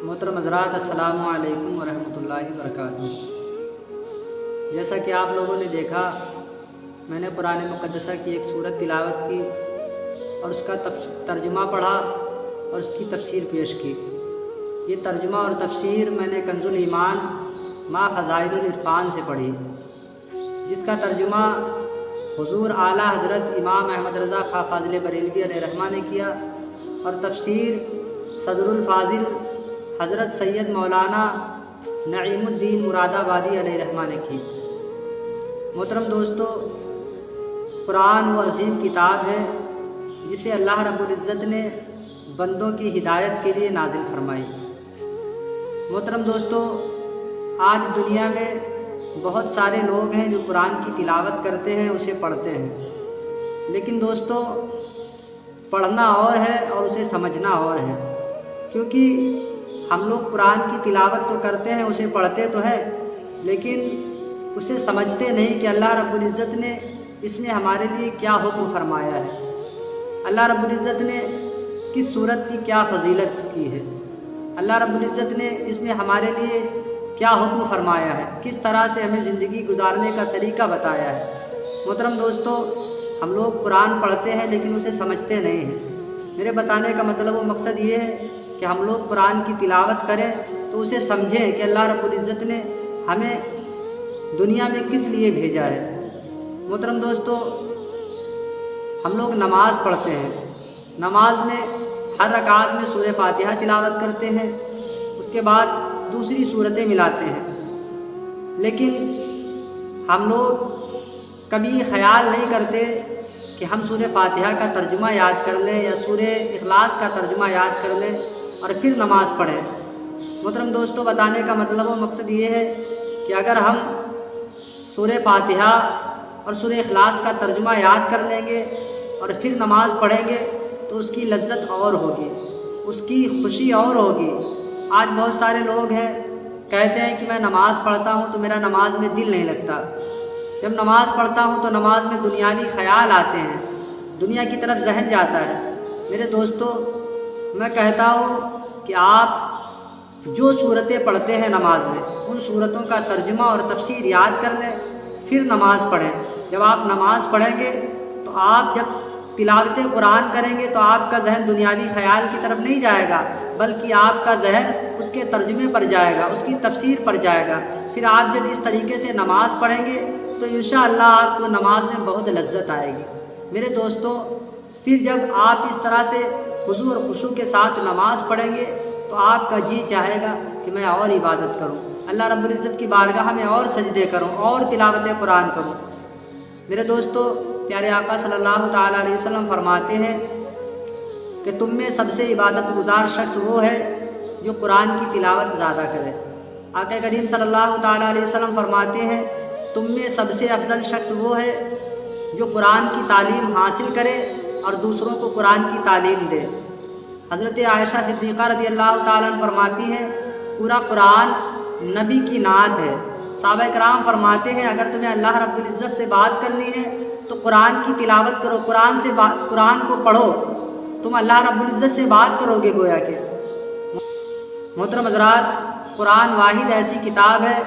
محترم حضرات، السلام علیکم ورحمۃ اللہ وبرکاتہ۔ جیسا کہ آپ لوگوں نے دیکھا، میں نے قرآن مقدسہ کی ایک سورت تلاوت کی اور اس کا ترجمہ پڑھا اور اس کی تفسیر پیش کی۔ یہ ترجمہ اور تفسیر میں نے کنز الایمان ما خزائن العرفان سے پڑھی، جس کا ترجمہ حضور اعلیٰ حضرت امام احمد رضا خواہ فاضل بریلوی علیہ رحمہ نے کیا، اور تفسیر صدر الفاضل حضرت سید مولانا نعیم الدین مراد آبادی علیہ رحمہ نے کی۔ محترم دوستو، قرآن وہ عظیم کتاب ہے جسے اللہ رب العزت نے بندوں کی ہدایت کے لیے نازل فرمائی۔ محترم دوستو، آج دنیا میں بہت سارے لوگ ہیں جو قرآن کی تلاوت کرتے ہیں، اسے پڑھتے ہیں، لیکن دوستو پڑھنا اور ہے اور اسے سمجھنا اور ہے، کیونکہ ہم لوگ قرآن کی تلاوت تو کرتے ہیں، اسے پڑھتے تو ہیں، لیکن اسے سمجھتے نہیں کہ اللہ رب العزت نے اس میں ہمارے لیے کیا حکم فرمایا ہے، اللہ رب العزت نے کس صورت کی کیا فضیلت کی ہے، اللہ رب العزت نے اس میں ہمارے لیے کیا حکم فرمایا ہے، کس طرح سے ہمیں زندگی گزارنے کا طریقہ بتایا ہے۔ محترم دوستو، ہم لوگ قرآن پڑھتے ہیں لیکن اسے سمجھتے نہیں ہیں۔ میرے بتانے کا مطلب و مقصد یہ ہے کہ ہم لوگ قرآن کی تلاوت کریں تو اسے سمجھیں کہ اللہ رب العزت نے ہمیں دنیا میں کس لیے بھیجا ہے۔ محترم دوستو، ہم لوگ نماز پڑھتے ہیں، نماز میں ہر رکعت میں سورہ فاتحہ تلاوت کرتے ہیں، اس کے بعد دوسری سورتیں ملاتے ہیں، لیکن ہم لوگ کبھی خیال نہیں کرتے کہ ہم سورہ فاتحہ کا ترجمہ یاد کر لیں یا سورہ اخلاص کا ترجمہ یاد کر لیں اور پھر نماز پڑھیں۔ محترم دوستو، بتانے کا مطلب و مقصد یہ ہے کہ اگر ہم سورہ فاتحہ اور سورہ اخلاص کا ترجمہ یاد کر لیں گے اور پھر نماز پڑھیں گے تو اس کی لذت اور ہوگی، اس کی خوشی اور ہوگی۔ آج بہت سارے لوگ ہیں کہتے ہیں کہ میں نماز پڑھتا ہوں تو میرا نماز میں دل نہیں لگتا، جب نماز پڑھتا ہوں تو نماز میں دنیاوی خیال آتے ہیں، دنیا کی طرف ذہن جاتا ہے۔ میرے دوستو، میں کہتا ہوں کہ آپ جو صورتیں پڑھتے ہیں نماز میں، ان صورتوں کا ترجمہ اور تفسیر یاد کر لیں، پھر نماز پڑھیں۔ جب آپ نماز پڑھیں گے تو آپ جب تلاوت قرآن کریں گے تو آپ کا ذہن دنیاوی خیال کی طرف نہیں جائے گا، بلکہ آپ کا ذہن اس کے ترجمے پر جائے گا، اس کی تفسیر پر جائے گا۔ پھر آپ جب اس طریقے سے نماز پڑھیں گے تو انشاءاللہ آپ کو نماز میں بہت لذت آئے گی۔ میرے دوستو، پھر جب آپ اس طرح سے خضوع اور خشوع کے ساتھ نماز پڑھیں گے تو آپ کا جی چاہے گا کہ میں اور عبادت کروں، اللہ رب العزت کی بارگاہ میں اور سجدے کروں اور تلاوت قرآن کروں۔ میرے دوستو، پیارے آقا صلی اللہ تعالیٰ علیہ وسلم فرماتے ہیں کہ تم میں سب سے عبادت گزار شخص وہ ہے جو قرآن کی تلاوت زیادہ کرے۔ آقا کریم صلی اللہ تعالیٰ علیہ وسلم فرماتے ہیں تم میں سب سے افضل شخص وہ ہے جو قرآن کی تعلیم حاصل کرے اور دوسروں کو قرآن کی تعلیم دے۔ حضرت عائشہ صدیقہ رضی اللہ تعالیٰ عنہ فرماتی ہیں پورا قرآن نبی کی نعت ہے۔ صحابہ کرام فرماتے ہیں اگر تمہیں اللہ رب العزت سے بات کرنی ہے تو قرآن کی تلاوت کرو، قرآن کو پڑھو، تم اللہ رب العزت سے بات کرو گے گویا کہ۔ محترم حضرات، قرآن واحد ایسی کتاب ہے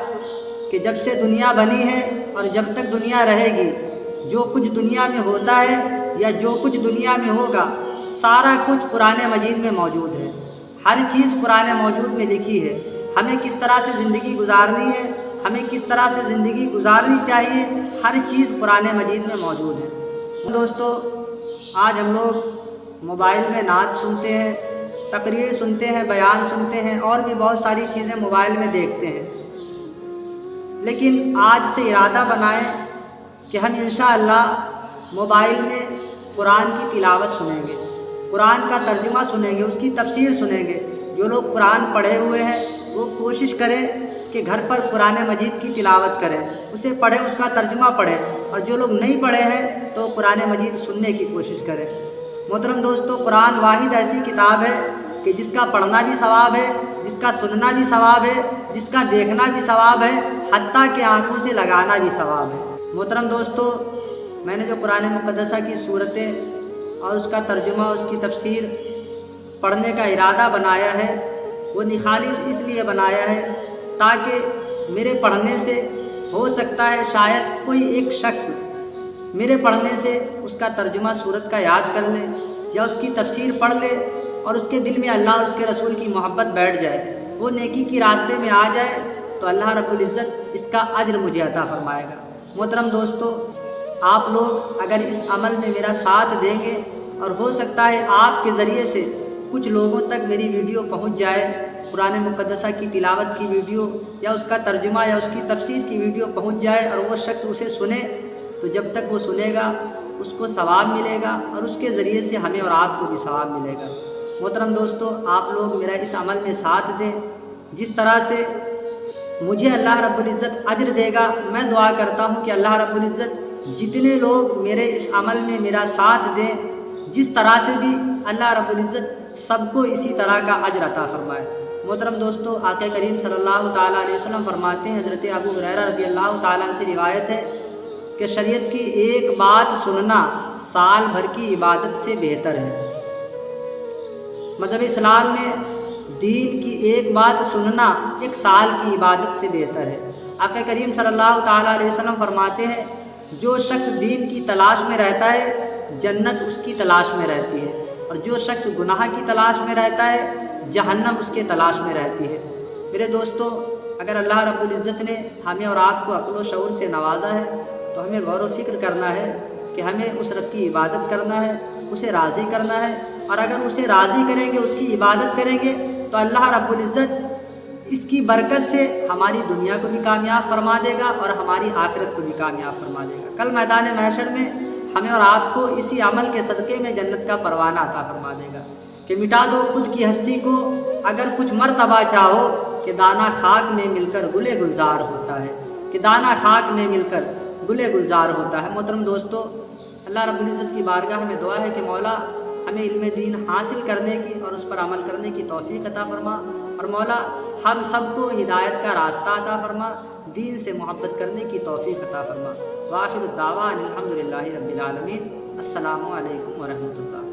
کہ جب سے دنیا بنی ہے اور جب تک دنیا رہے گی، جو کچھ دنیا میں ہوتا ہے یا جو کچھ دنیا میں ہوگا، سارا کچھ قرآن مجید میں موجود ہے۔ ہر چیز قرآن موجود میں لکھی ہے۔ ہمیں کس طرح سے زندگی گزارنی ہے، ہمیں کس طرح سے زندگی گزارنی چاہیے، ہر چیز قرآن مجید میں موجود ہے۔ دوستو، آج ہم لوگ موبائل میں نعت سنتے ہیں، تقریر سنتے ہیں، بیان سنتے ہیں، اور بھی بہت ساری چیزیں موبائل میں دیکھتے ہیں، لیکن آج سے ارادہ بنائیں کہ ہم انشاءاللہ موبائل میں قرآن کی تلاوت سنیں گے، قرآن کا ترجمہ سنیں گے، اس کی تفسیر سنیں گے۔ جو لوگ قرآن پڑھے ہوئے ہیں وہ کوشش کریں کہ گھر پر قرآن مجید کی تلاوت کریں، اسے پڑھیں، اس کا ترجمہ پڑھیں، اور جو لوگ نہیں پڑھے ہیں تو قرآن مجید سننے کی کوشش کریں۔ محترم دوستو، قرآن واحد ایسی کتاب ہے کہ جس کا پڑھنا بھی ثواب ہے، جس کا سننا بھی ثواب ہے، جس کا دیکھنا بھی ثواب ہے، حتیٰ کہ آنکھوں سے لگانا بھی ثواب ہے۔ محترم دوستو، میں نے جو قرآن مقدسہ کی صورتیں اور اس کا ترجمہ، اس کی تفسیر پڑھنے کا ارادہ بنایا ہے، وہ خالص اس لیے بنایا ہے تاکہ میرے پڑھنے سے ہو سکتا ہے شاید کوئی ایک شخص میرے پڑھنے سے اس کا ترجمہ سورت کا یاد کر لے یا اس کی تفسیر پڑھ لے اور اس کے دل میں اللہ اور اس کے رسول کی محبت بیٹھ جائے، وہ نیکی کی راستے میں آ جائے تو اللہ رب العزت اس کا اجر مجھے عطا فرمائے گا۔ محترم دوستو، آپ لوگ اگر اس عمل میں میرا ساتھ دیں گے اور ہو سکتا ہے آپ کے ذریعے سے کچھ لوگوں تک میری ویڈیو پہنچ جائے، قرآن مقدسہ کی تلاوت کی ویڈیو یا اس کا ترجمہ یا اس کی تفسیر کی ویڈیو پہنچ جائے اور وہ شخص اسے سنے، تو جب تک وہ سنے گا اس کو ثواب ملے گا اور اس کے ذریعے سے ہمیں اور آپ کو بھی ثواب ملے گا۔ محترم دوستو، آپ لوگ میرا اس عمل میں ساتھ دیں، جس طرح سے مجھے اللہ رب العزت اجر دے گا، میں دعا کرتا ہوں کہ اللہ رب العزت جتنے لوگ میرے اس عمل میں میرا ساتھ دیں، جس طرح سے بھی اللہ رب العزت سب کو اسی طرح کا اجر عطا فرمائے۔ محترم دوستو، آقا کریم صلی اللہ تعالیٰ علیہ وسلم فرماتے ہیں، حضرت ابو ہریرہ رضی اللہ تعالیٰ عنہ سے روایت ہے کہ شریعت کی ایک بات سننا سال بھر کی عبادت سے بہتر ہے۔ مذہب اسلام میں دین کی ایک بات سننا ایک سال کی عبادت سے بہتر ہے۔ آقا کریم صلی اللہ تعالیٰ علیہ وسلم فرماتے ہیں، جو شخص دین کی تلاش میں رہتا ہے جنت اس کی تلاش میں رہتی ہے، اور جو شخص گناہ کی تلاش میں رہتا ہے جہنم اس کے تلاش میں رہتی ہے۔ میرے دوستو، اگر اللہ رب العزت نے ہمیں اور آپ کو عقل و شعور سے نوازا ہے تو ہمیں غور و فکر کرنا ہے کہ ہمیں اس رب کی عبادت کرنا ہے، اسے راضی کرنا ہے، اور اگر اسے راضی کریں گے، اس کی عبادت کریں گے تو اللہ رب العزت اس کی برکت سے ہماری دنیا کو بھی کامیاب فرما دے گا اور ہماری آخرت کو بھی کامیاب فرما دے گا۔ کل میدان محشر میں ہمیں اور آپ کو اسی عمل کے صدقے میں جنت کا پروانہ عطا فرما دے گا کہ مٹا دو خود کی ہستی کو، اگر کچھ مرتبہ چاہو کہ دانہ خاک میں مل کر گلے گلزار ہوتا ہے، کہ دانہ خاک میں مل کر گلے گلزار ہوتا ہے۔ محترم دوستو، اللہ رب العزت کی بارگاہ میں دعا ہے کہ مولا ہمیں علم دین حاصل کرنے کی اور اس پر عمل کرنے کی توفیق عطا فرما، اور مولا ہم سب کو ہدایت کا راستہ عطا فرما، دین سے محبت کرنے کی توفیق عطا فرما۔ وآخر الدعوان الحمدللہ رب العالمین۔ السلام علیکم ورحمۃ اللہ۔